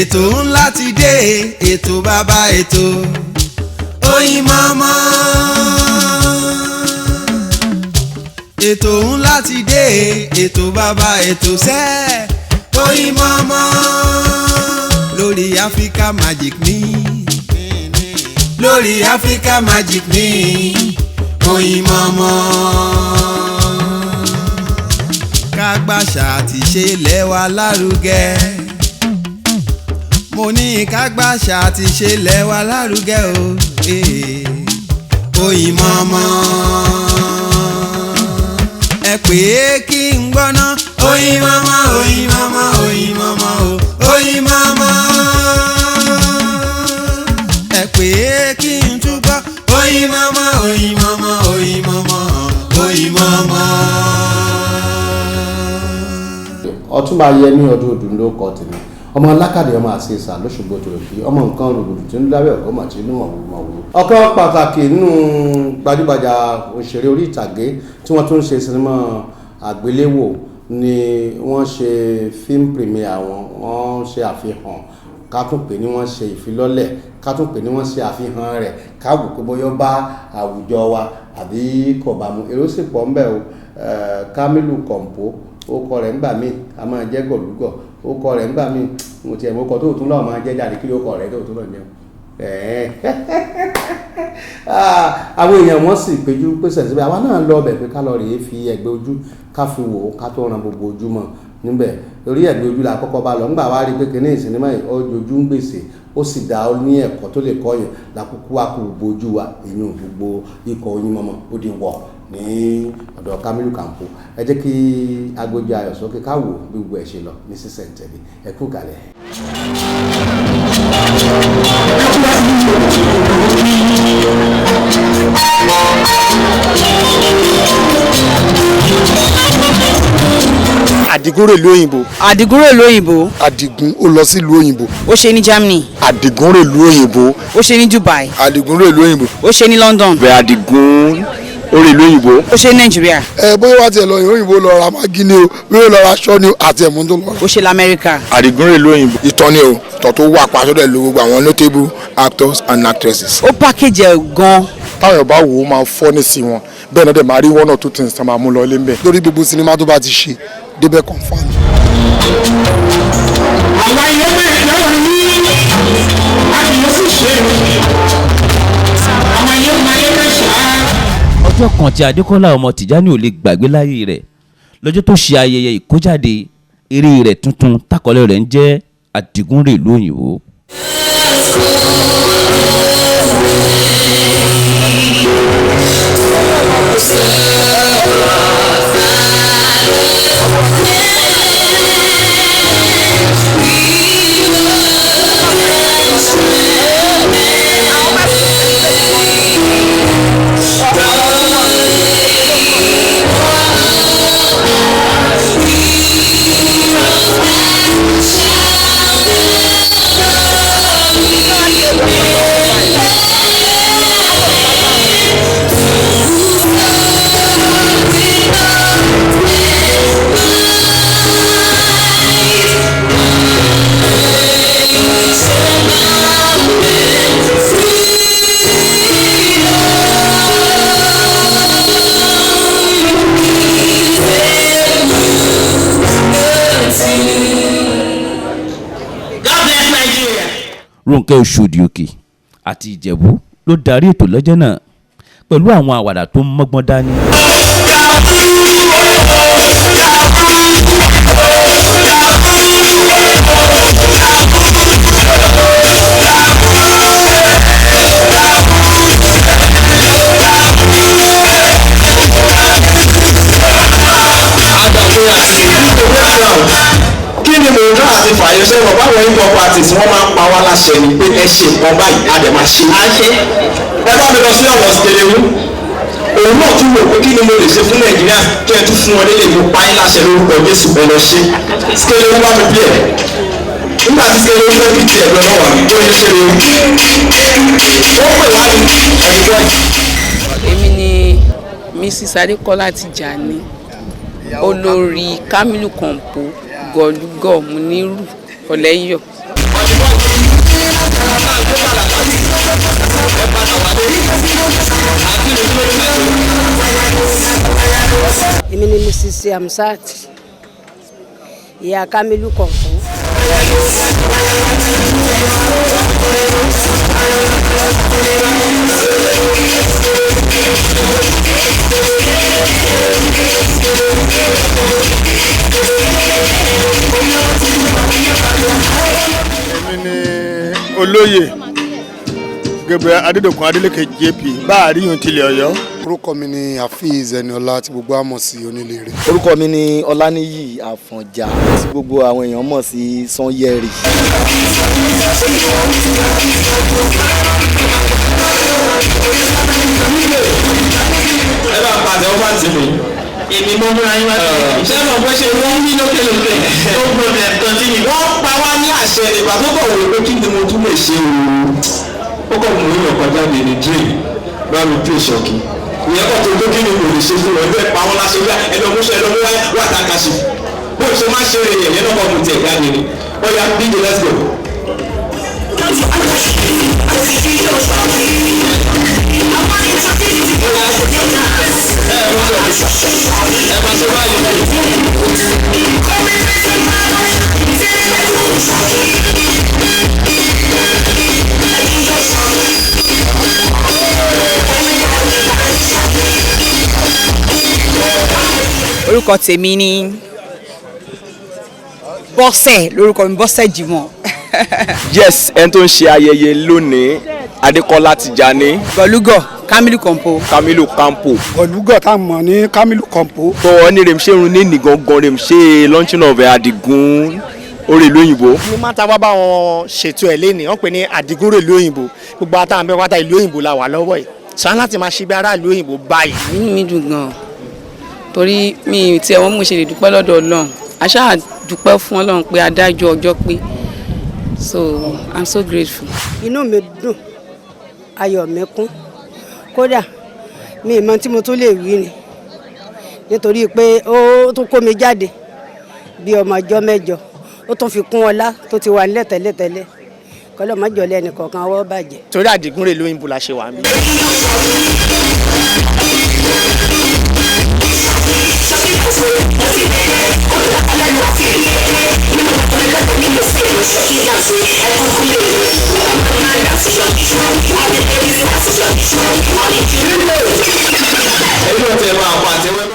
ètò ńlá ti dé ètò bàbá ètò Oyinmomo. ètò ńlá ti dé ètò bàbá ètò sẹ́ Oyinmomo lórí Africa Magic ní lórí Africa Magic ní Oyinmomo. ká gbàṣà àti ṣe lẹ́wà lárugẹ mo ní ká gbàṣà àti ṣe lẹ́wà lárugẹ o Oyinmomo. ẹ pè é kí n gbọ́ná Oyinmomo Oyinmomo Oyinmomo Oyinmomo. ẹ pè é kí n túbọ̀ Oyinmomo Oyinmomo Oyinmomo Oyinmomo. Ọ̀túnba Yẹmí Ọdúnọdún ló kọ tèmi ọmọ alákàdé ọmọ àṣeṣà lóṣogbo tó fi ọmọ nǹkan rògbòdò tí ń lábẹ́ ọ̀gọ́ màtí inú mọ̀wúmọ̀wú. ọ̀kan pàtàkì nínú gbajúgbajà òṣèré orí ìtàgé tí wọ́n tún ṣe sinimá àgbéléwò ni wọ́n ṣe fíìmù premier wọ́n ṣe àfihàn ká tún pè ní wọ́n ṣe ìfilọ́lẹ̀ ká tún pè ní wọ́n ṣe àfihàn rẹ̀ ká wò pé bóyá bá àwùjọ wa àbí kò bá mu èrò sì pọ̀ ńbẹ̀ o Kamilu Kompo ó kọ rẹ̀ ńgbà míì a máa jẹ́ gọ̀lúgọ̀ ó kọ rẹ̀ ńgbà míì mo tiẹ̀ mo kọ tó tún lọ́ọ̀ máa jẹ́ jáde kí ló kọ rẹ̀ tó tún lọ́ọ̀ jẹun. àwọn èèyàn wọ́n sì péjú pèsè síbẹ̀ àwa náà lọ bẹ̀ pé ká lọ rèé fi ẹ̀gbẹ́ ojú ká fi wò ó ká tó ran gbogbo ojú mọ́ níbẹ̀ lórí ẹ̀gbẹ́ ojú la kọ́kọ́ bá lọ ńgbà wá rí pé kíní ìsinimá ojú ń gbèsè ó sì dá ó ní ẹ̀kọ́ tó lè kọ́ yẹn lákòókò wa kò gbogbo ojú wa èyí ò gbogbo ikọ̀ Oyinmomo ó di wọ̀ ní ọ̀dọ̀ Kamilu Kompo. ẹ jẹ́ kí agbójú ayọ̀ sókè ká wò bí gbogbo ẹ̀ ṣe lọ ní sísẹ̀ntẹ̀lé ẹ kú kalẹ̀. Àdìgún rèlú òyìnbó. Àdìgún rèlú òyìnbó. Àdìgún ó lọ sí ìlú òyìnbó. Ó ṣe ní Germany. Àdìgún rèlú òyìnbó. Ó ṣe ní Dubai. Àdìgún rèlú òyìnbó. Ó ṣe ní London. Bẹ́ẹ̀ Àdìgún ó rèlú òyìnbó. Ó ṣe ní Nàìjíríà. Bóyá wá tiẹ̀ lọ òyìnbó lọ ra mágí ni o bóyá lọ ra aṣọ ni o àti ẹ̀mú tó lọ. Ó ṣe l'Amẹ́ríkà. Àdìgún rèlú òyìnbó. Ìtàn ni o ìtàn tó wà pàṣẹ lọ gbogbo àwọn notable actors and actresses. Ó package ẹ̀ gan. táwọn ọba wò ó máa fọ́ ní sí wọn bẹ́ẹ̀ náà dẹ̀ máa rí one or two things tá máa mú lọ lé ń bẹ̀ lórí gbogbo sinimá tó bá ti ṣe débẹ̀ confam. àwa ilé bẹ̀rẹ̀ lọ́wọ́ ní àdìyẹ sì ṣe àwọn ilé máa yẹ ká ṣá. ọjọ́ kan tí Adékọ́lá ọmọ Tìjání ò lè gbàgbé láyé rẹ̀ lọ́jọ́ tó ṣe ayẹyẹ ìkójáde eré rẹ̀ tuntun tákọ́lé rẹ̀ ń jẹ́ Àdìgún rèlú òyìnbó. Rónkẹ́ Òṣòdì Òkè àti Ìjẹ̀bú ló darí ètò lọ́jọ́ náà pẹ̀lú àwọn àwàdà tó mọ́gbọ́n dání. kí ni mo ń ká àti fàyè sẹ́wọ̀n báwọn hip-hop artists wọ́n máa ń pa wá láṣẹ ni pé ẹ ṣe nǹkan báyìí a dẹ̀ máa ṣe. ẹ bá mi lọ sí ọ̀wọ̀ Sikelewu òun náà tún wò pé kí ni mo lè ṣe fún Nàìjíríà kí ẹ tún fún wọn lélẹ̀ mo pa yín láṣẹ lórúkọ Jésù ẹ lọ ṣe. Sikelewu bá mi bí ẹ nígbà tí Sikelewu fẹ́ bí tiẹ̀ lọ náà wà ní tó yẹ ṣe lè wọ́n pè wá ní ẹ̀dùnkọ́. èmi ni Mrs. Adékọ́lá Tìjání olórí Kamilu Kompo gọlúgọ Múnírù Ọlẹ́yọ̀. Èmi ni Mrs. Amsat, ìyá Kamilu Kompo. Èmi ni olóyè Gabriel Adédọ̀kun Adélékè JP bá àríyàn tilẹ̀ Ọ̀yọ́. Orúkọ mi ni Hafiz Eniola tí gbogbo àmọ̀ sí Onílérè. Orúkọ mi ni Ọláníyì Àfọ̀njá tí gbogbo àwọn èèyàn mọ̀ sí Sanyẹ̀rì. Ẹ bá pàdé ọba tì mí. Èmi mo múra yín wá sí. Ṣé mo fẹ́ ṣe wọ́n ní lókèlókè? Ó gbọ́dọ̀ ẹ̀kan tí mi. Wọ́n pa wá ní àṣẹ ìgbà tó bọ̀ wò pé kí ni mo tún lè ṣe o. Ó kọ̀ mú ìyàn kọjá mi ní drain bá mi pè ṣọ́ọ̀kì. Ìyẹn kọ́ tó tó kí ni mo lè ṣe fún ẹ bẹ́ẹ̀ pa wọ́n láṣẹ wíwá ẹlọ́múṣẹ́ ẹlọ́múwá wà tá a kà sí. Bó ṣe má ṣe rè yẹn lọ́kọ̀ mo tẹ̀ jáde ni. Ó yá bíjì let's go. Orúkọ tèmi ni Bọ́sẹ̀, lórúkọ mi Bọ́sẹ̀ Jimoh. Yes, ẹni tó ń ṣe ayẹyẹ lónìí Adékọ́lá Tìjání. Gọ̀lúgọ̀ Kamilu Kompo. Kamilu Kompo. Gọ̀lúgọ̀ tá a mọ̀ ní Kamilu Kompo. tó ọ ní rèmṣẹ́ irun ní nìgangan rèmṣẹ́ launching of Àdìgún orí ìlú òyìnbó. ní máa ta wá bá wọn ṣètò ẹ̀ lẹ́nìí wọ́n pè ní Àdìgún orí ìlú òyìnbó gbogbo àtàwọn abẹ́ wáta ìlú òyìnbó la wà lọ́wọ́ yìí sàn láti máa ṣe bí ará ìlú òyìnbó báyìí. Inú mi dùn gan-an torí mi tí ẹ̀wọ̀n mú ṣe lè dúpẹ́ lọ́dọ̀ Ọlọ́run aṣáà dúpẹ́ fún Ọlọ́run pé adájọ́ ọjọ́ pé so I'm so grateful. Inú mi dùn, ayọ̀ mi kún, kódà mi ìmọ̀ tí mo tún lè wí ni nítorí pé ó tún kó mi jáde bí ọmọ ọjọ́ mẹ́jọ ó tún fi kún ọlá tó ti wà nílẹ̀ tẹ́lẹ̀tẹ́lẹ̀ kọ́lọ́ mọ́jọ́lẹ́ ẹnìkọ̀ọ̀kan ọwọ́ bàjẹ́. torí Àdìgún rè lóyìnbó la ṣe wà mí.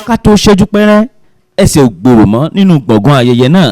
ká tó ṣẹ́jú pẹ́rẹ́ ẹsẹ̀ ò gbòòrò mọ́ nínú gbọ̀ngàn ayẹyẹ náà.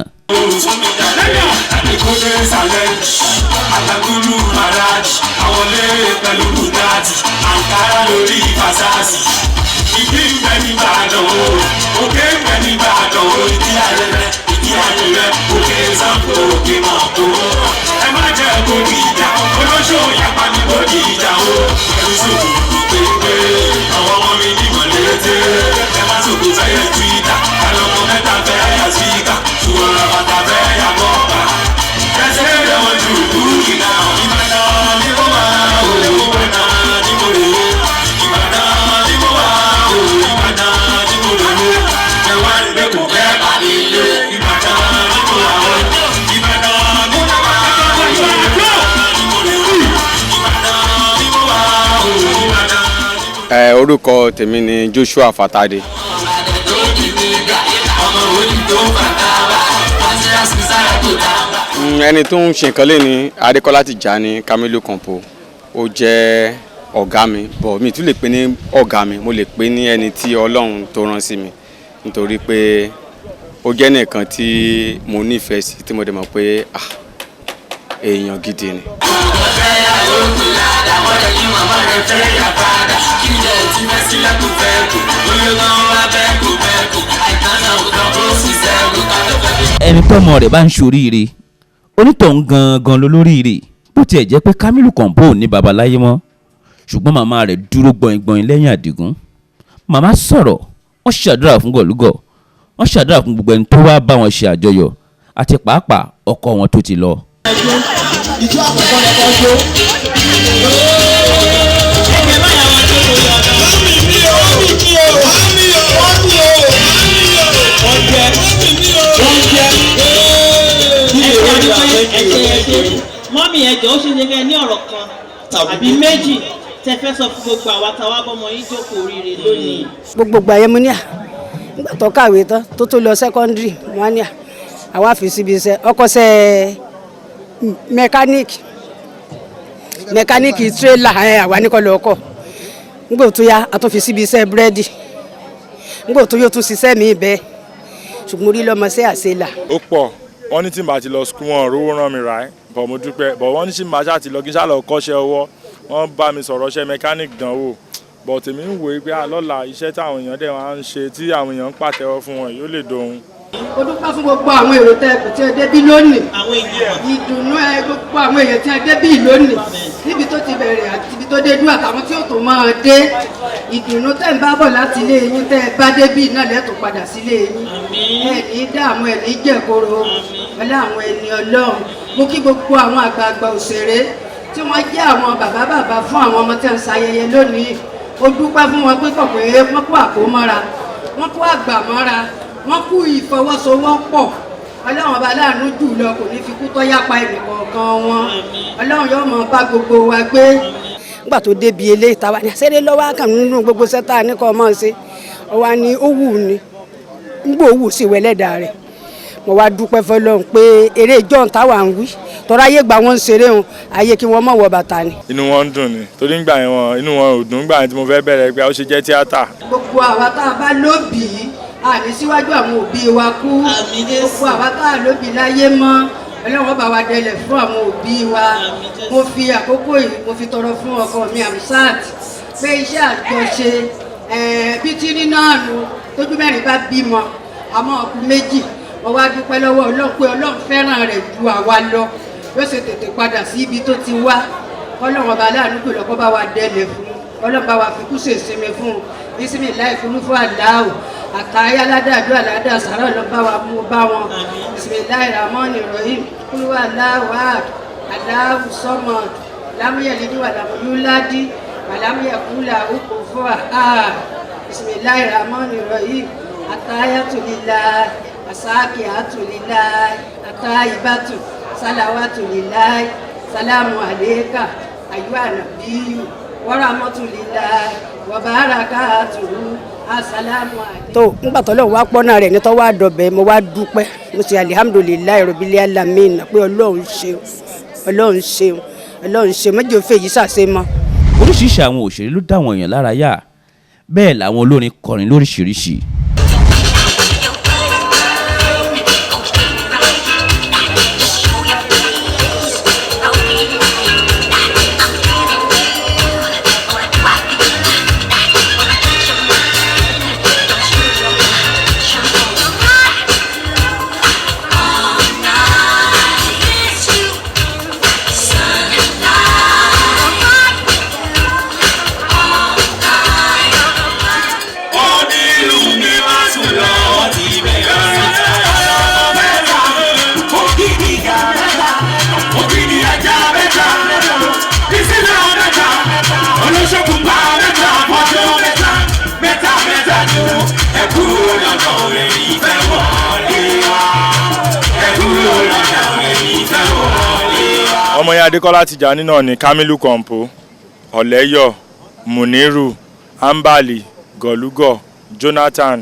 Orúkọ tèmi ni Joshua Fatade. Ẹni tó ń ṣe nǹkan lé ní Adékọ́lá Tìjání Kamilu Kompo ó jẹ́ ọ̀gá mi bọ̀ mi tún lè pè ní ọ̀gá mi mo lè pè ní ẹni tí Ọlọ́run tó rán sí mi nítorí pé ó jẹ́ nìkan tí mo nífẹ̀ẹ́ sí tí mo dẹ̀ mọ̀ pé èèyàn gidi ni. ẹni tọ́mọ rẹ̀ bá ń ṣoríire onítọ̀hún gangan lolóríire bó tiẹ̀ jẹ́ pé Kamilu Kompo ní babaláyé mọ́ ṣùgbọ́n màmá rẹ̀ dúró gbọ̀ngbọ̀n lẹ́yìn Àdìgún màmá sọ̀rọ̀ wọ́n ṣàdúrà fún Gọ̀lúgọ̀ wọ́n ṣàdúrà fún gbogbo ẹni tó wá bá wọn ṣe àjọyọ̀ àti pàápàá ọkọ wọn tó ti lọ. ìjọ àkọ́kọ́ lẹ́kọ́ jó. ẹgbẹ́ báyà wọn tó lò yọ̀ ọ̀dọ́. wọ́n mi o wọ́n mi o wọ́n mi o wọ́n mi o wọ́n jẹ wọ́n jẹ. ẹ̀sẹ̀ mọ́mí ẹ̀jọ̀ ó ṣe ṣe kẹ́ ní ọ̀rọ̀ kan àbí méjì tẹ fẹ́ sọ fún gbogbo àwa táwa bọ́mọ yín jókòó oríire lónìí. gbogbo àyẹ̀ mo ní à nígbà tó kàwé tán tó lọ sẹ́kọ́ndírì wọn ní à àwa fi síbi iṣẹ́ ọkọ̀ṣẹ́ mẹkáníìkì tírélà àwa ní kọ́ lọ́kọ̀ nígbà tó yá a tún fi síbi iṣẹ́ búrẹ́dì nígbà tó yóò tún ṣiṣẹ́ mi bẹ́ẹ̀ ṣùgbọ́n orí lọ́mọ sí àṣelà. ó pọ̀ wọ́n ní tí màá ti lọ sukùl wọn rówó rán mi rà ẹ́ bọ̀ mo dúpẹ́ bọ̀ wọ́n ní tí màá ṣáà ti lọ kí n ṣáà lọ kọ́ṣẹ́ ọwọ́ wọ́n bá mi sọ̀rọ̀ ṣẹ́ mẹkáníìkì dánwò bọ̀ tèmi ń wòye pé àlọ́la iṣẹ́ táwọn èèyàn dẹ̀ wá ń ṣe tí àwọn èèyàn ń pàtẹ́wọ́ fún wọn yóò lè dohun. ó dúpẹ́ fún gbogbo àwọn èrò tẹ́ẹ̀kù tí ẹ débí lónìí ìdùnnú gbogbo àwọn èèyàn tí ẹ débí lónìí níbi tó ti bẹ̀rẹ̀ àti ibi tó dé dúró àtàwọn tí ó tó máa dé ìdùnnú tẹ́ ń bá bọ̀ láti ilé yín tẹ́ ẹ bá débí náà lẹ́tọ̀ padà sílé yín ẹ ní dààmú ẹ ní jẹ̀koro ọlá àwọn ẹni ọlọ́run mo kí gbogbo àwọn àgbààgbà òṣèré tí wọ́n jẹ́ àwọn bàbá fún àwọn ọmọ tí wọ́n ń ṣayẹyẹ lónìí ó dúpẹ́ fún wọn pé kọ̀pẹ́ wọ́n kó àkómọ́ra wọ́n kó àgbàmọ́ra wọ́n kú ìfọwọ́sowọ́pọ̀ ọlọ́run ọba láàánú jù lọ kò ní fi kú tọ́ yápa ẹnìkọ̀ọ̀kan wọn ọlọ́run yóò mọ̀ bá gbogbo wa gbé. nígbà tó débi ilé ìtawà ní àṣẹ́rẹ́ lọ́wọ́ kàn nínú gbogbo sẹ́tà ní kọ́ ọmọ ṣe ọwọ́ ni ó wù ní nígbà ó wù sí wẹ́lẹ́dà rẹ̀ mo wá dúpẹ́ fọlọ́run pé eré ìjọ́un táwa ń wí tọ́ra ayé gba wọn ń ṣeré wọn ayé kí wọ́n mọ̀ wọ bàtà ni. inú wọn ń dùn ni torí ń gbà yẹn inú wọn ò dùn gbà yẹn tí mo fẹ́ bẹ̀rẹ̀ pé ó ṣe jẹ́ tíátà. gbogbo àwa tá a bá lóbìí àní síwájú àwọn òbí wa kú gbogbo àwa tá a lóbìí láyé mọ́ ọlọ́run bá wa dẹlẹ̀ fún àwọn òbí wa mo fi àkókò yìí mo fi tọrọ fún ọkọ mi Amsat pé iṣẹ́ àjọṣe bí tírí náà nù tójú mẹ́rin bá bímọ àmọ́ ọkùnrin méjì mo wá dúpẹ́ lọ́wọ́ ọlọ́run pé ọlọ́run fẹ́ràn rẹ̀ ju àwa lọ yóò ṣe tètè padà sí ibi tó ti wá ọlọ́run ọba aláàánú pè lọ́kọ́ bá wa dẹlẹ̀ fún ọlọ́run bá wa fi kú ṣèṣinmi fún bísímì láì fún fún aláwọ̀ àtàyà aládàádú aládà sàrà ọlọ́ba wa mú bá wọn bisimilayi ramoni rahim kúlú aláwọ̀ aláwọ̀ sọmọ lámúyẹ̀lídìí wà lámúyúládì àlámúyẹ̀kúlà òkò fún bisimilayi ramoni rahim àtàyà tòlílà àsáàkì àtòlílà àtàyìbàtò sálàwàtò líláì sálámù àléékà àyù ànàbíyù wàràmọ́tòlílà wàbárakàtùrù asalamu alaykum. tó nígbà tó lọ́wọ́ wá pọ́nà rẹ̀ ní tó wá dọ̀bẹ̀ mo wá dúpẹ́ mo sì alihamudulilayi rọ̀bìlẹ̀ alamina pé ọlọ́run ṣeun ọlọ́run ṣeun ọlọ́run ṣeun méjì fèyí ṣàṣe mọ́. oríṣiríṣi àwọn òṣèré ló dá àwọn èèyàn lára yá bẹ́ẹ̀ làwọn olórin kọrin lóríṣiríṣi. ọmọ yẹn Adékọ́lá Tìjání náà ni Kamilu Kompo Ọ̀lẹ́yọ̀ Muniru Ambali Gọ̀lúgọ̀ Jonathan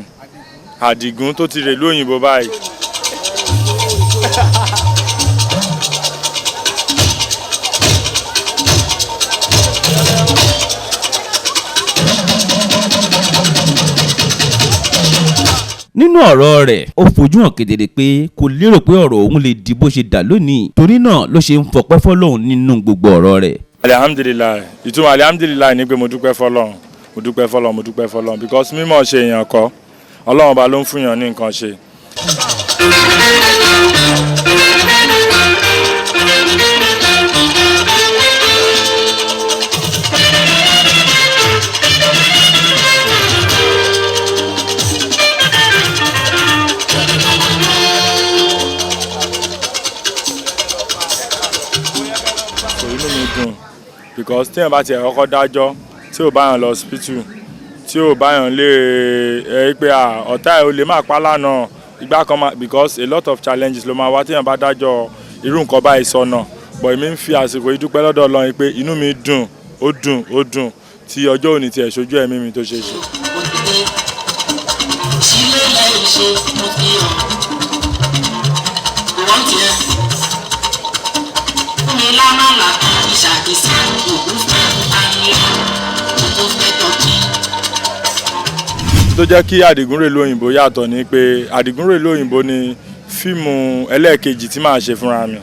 Àdìgún tó ti rèlú òyìnbó báyìí. nínú ọ̀rọ̀ rẹ̀ ó fojú hàn kedere pé kò lérò pé ọ̀rọ̀ òun lè di bó ṣe dà lónìí torí náà ló ṣe ń fọpẹ́ fọlọ́run nínú gbogbo ọ̀rọ̀ rẹ̀. alihamudulilayi ìtumọ̀ alihamudulilayi ni pé mo dúpẹ́ fọlọ́run mo dúpẹ́ fọlọ́run mo dúpẹ́ fọlọ́run because mímọ̀ ṣe èèyàn kọ́ ọlọ́run ọba ló ń fún yàn ní nǹkan ṣe. because tí èèyàn bá tiẹ̀ kọ́kọ́ dájọ́ tí ò bá yàn lọ hospital tí ò bá yàn lé pé ọ̀tá ẹ̀ ò lè má pa lánàá ìgbà kan máa because a lot of challenges ló máa wá tí èèyàn bá dájọ́ irú nǹkan báyìí sọnà but èmi ń fi àsìkò yìí dúpẹ́ lọ́dọ̀ Ọlọ́run pé inú mi dùn ó dùn tí ọjọ́ òní tiẹ̀ ṣojú ẹ̀mí mi tó ṣe ṣe. sílé lẹ́yìn ṣe mo fi hàn wọ́n tiẹ̀ fún mi lánàá làkà ìṣàkíyèsí òkú fẹ́ ayé òkú fẹ́ tọ́jú. tó jẹ́ kí Àdìgúnrèlú Òyìnbó yàtọ̀ ni pé Àdìgúnrèlú Òyìnbó ni fíìmù ẹlẹ́ẹ̀kejì tí màá ṣe fúnra mi.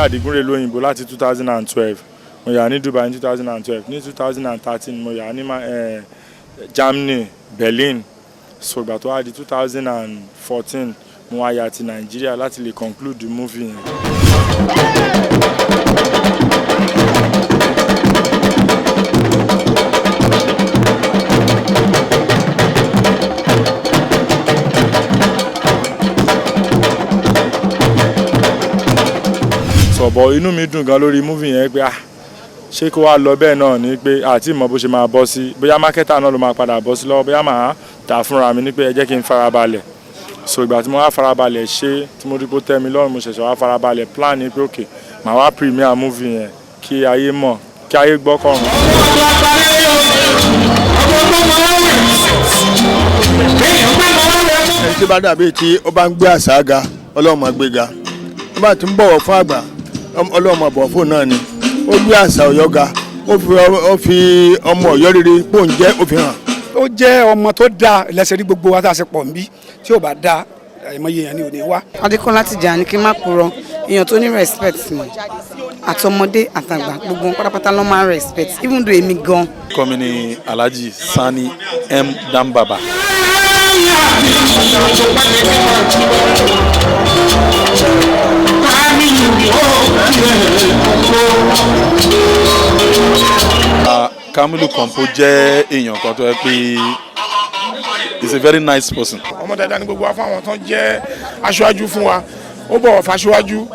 Àdìgúnrèlú Òyìnbó láti 2012 mo yà ní Dubai ní 2012 ní 2013 mo yà ní Germany Berlin so ìgbà tó wá di 2014 mo wá yà ti Nàìjíríà láti lè conclude the movie yẹn. Bọ̀ inú mi dùn gan lórí múfì yẹn pé ṣé kó wá lọ bẹ́ẹ̀ náà ni pé àti ìmọ̀ bó ṣe máa bọ́ sí bóyá mákẹ́tà náà ló máa padà bọ́ sí lọ́wọ́ bóyá màá tà fúnra mi ní pé ẹ jẹ́ kí n farabalẹ̀ so ìgbà tí mo wá farabalẹ̀ ṣe tí mo rí pé ó tẹ́ mi lọ́rùn mo ṣẹ̀ṣẹ̀ wá farabalẹ̀ plan ni pé òkè màá wá premier múfì yẹn kí ayé mọ̀ kí ayé gbọ́ kọ̀run. ẹni tí bá dàbí tí ó bá ń gbé àṣà ga Ọlọ́run máa gbé ga ó bá ti ń bọ̀wọ̀ fún àgbà Ọlọ́run àbọ̀ fóun náà ni ó gbé àṣà Ọ̀yọ́ ga ó fi ọmọ Ọ̀yọ́ rere bóun jẹ́ ó fi hàn. ó jẹ́ ọmọ tó dáa lẹ́sẹ̀ rí gbogbo wa tá a ṣe pọ̀ nbí tí ò bá dáa àìmọye èèyàn ni ò ní wá. Adékọ́lá Tìjàní kí n má purọ́ èèyàn tó ní respect ni àtọmọdé àtàgbà gbogbo wọn pátápátá ló máa ń respect even though èmi gan. orúkọ mi ni Alhaji Sani M. Dambaba. Kamilu Kompo jẹ́ èèyàn kan tó yẹ pé he's a very nice person. ọmọ dáadáa ni gbogbo wa fún àwọn tó ń jẹ́ aṣáájú fún wa ó bọ̀wọ̀ fáṣíwájú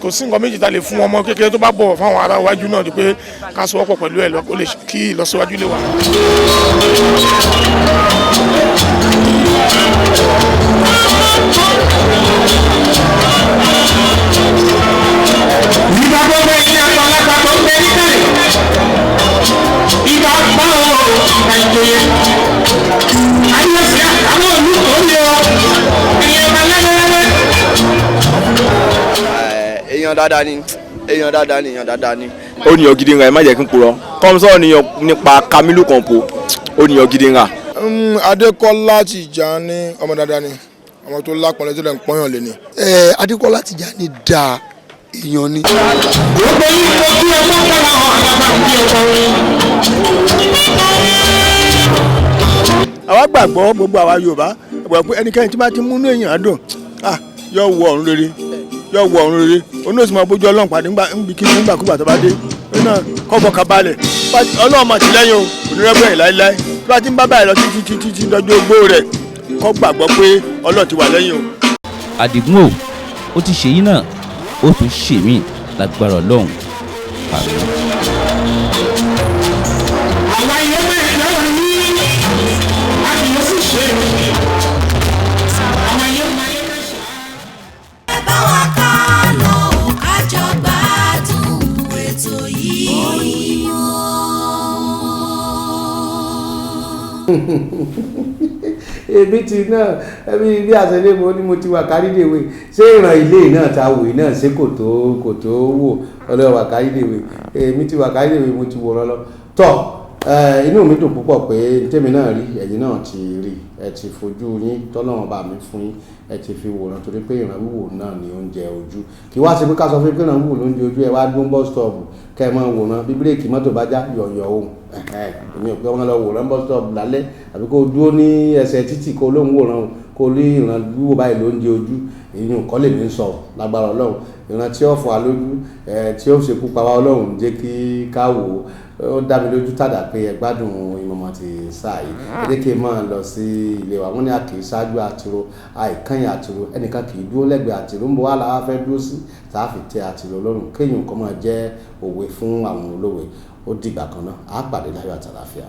kò sí nǹkan méjì tá lè fún ọmọ kékeré tó bá bọ̀wọ̀ fáwọn ará iwájú náà di pé ká sọ wọ́pọ̀ pẹ̀lú ẹ̀ lọ kí ìlọsíwájú lè wà. ìgbà gbogbo ẹ̀yìn àgbàlagbà tó ń bẹ níkàlẹ̀ ìgbà báwo ìgbà ìjòyè ayọ̀sẹ̀ àwọn olùkọ́ lé ọ ẹ̀yẹ ọba lẹ́lẹ́lẹ́lẹ́. èèyàn dáadáa ni èèyàn dáadáa ni. ó ní ọgídí ńlá ẹ má jẹ́ kí n purọ́ kọ́mísọ́ nípa Kamilu Kompo ó ní ọgídí ńlá. Adékọ́lá Tìjàní ọmọ dáadáa ni ọmọ tó lápọ̀lẹ́ tó lẹ́ ń pọ́yàn lé ni. Adékọ́lá Tìjàní dáa èèyàn ni. gbogbo yìí kò kí ẹ mọ́ kára hàn àgbàgbà bí ọkọ rẹ. àwa gbàgbọ́ gbogbo àwa Yorùbá gbàgbọ́ pé ẹnikẹ́ni tí bá ti múnú èèyàn dùn yóò wọ ọ̀run rere onóòsì máa bójú Ọlọ́run pàdé nígbàkúgbà tó bá dé kọ́fọ́ kabalẹ̀ Ọlọ́run máa ti lẹ́yìn o onírẹ́bẹ̀rẹ̀ láéláé tí bá ti ń bá báyìí lọ títí lọ́jọ́ ogbó rẹ̀ kọ́ gbàgbọ́ pé Ọlọ́run ti wà lẹ́yìn o. Àdìgún ó ti ṣèyí náà ó tún ṣèmí lágbára Ọlọ́run. ebi ti náà ẹbí bí àṣẹlẹ mo ní mo ti wà kárídéwé ṣé ìran ilé náà ta wòye náà ṣé kò tó wò ọlọ́wọ́ wà kárídéwé èmi ti wà kárídéwé mo ti wò lọ́lọ́ tọ́ inú mi dùn púpọ̀ pé tèmi náà rí ẹ̀yin náà ti rí ẹ ti fojú yín tọ́lọ́wọ́n bá mi fún yín ẹ ti fi wòran torí pé ìran wíwò náà ni oúnjẹ ojú kí wá sí pé ká sọ fún pé ìran wíwò lóúnjẹ ojú ẹ wá dún bus stop kẹ ẹ máa wòran bí bírèkì mọ́tò bá já yọ̀yọ̀ ohun èmi ò pé wọn lọ wòran bus stop lálẹ́ àbí kó dúró ní ẹsẹ̀ títì kó lóun wòran kó lé ìran wíwò báyìí ló ń jẹ ojú ìyún kọ́ lè ní sọ lágbára ọlọ́run ìran tí ó fọ́ wa lójú tí ó ṣekú pa wá ọlọ́run jẹ́ kí ká wò ó dá mi lójú tàdà pé ẹ gbádùn ìmọ̀mọ́ ti sáà yìí ẹ̀dẹ́kẹ́ máa lọ sí ilé wa wọ́n ní a kì í ṣáájú àtìrò àìkànyìn àtìrò ẹnìkan kì í dúró lẹ́gbẹ̀ẹ́ àtìrò ń bọ̀ wá làwọn fẹ́ dúró sí tá a fi tẹ àtìrò lọ́rùn kéèyàn kọ́ máa jẹ́ òwe fún àwọn olówe ó dìgbà kan náà á pàdé láyọ̀ àtàlàfíà.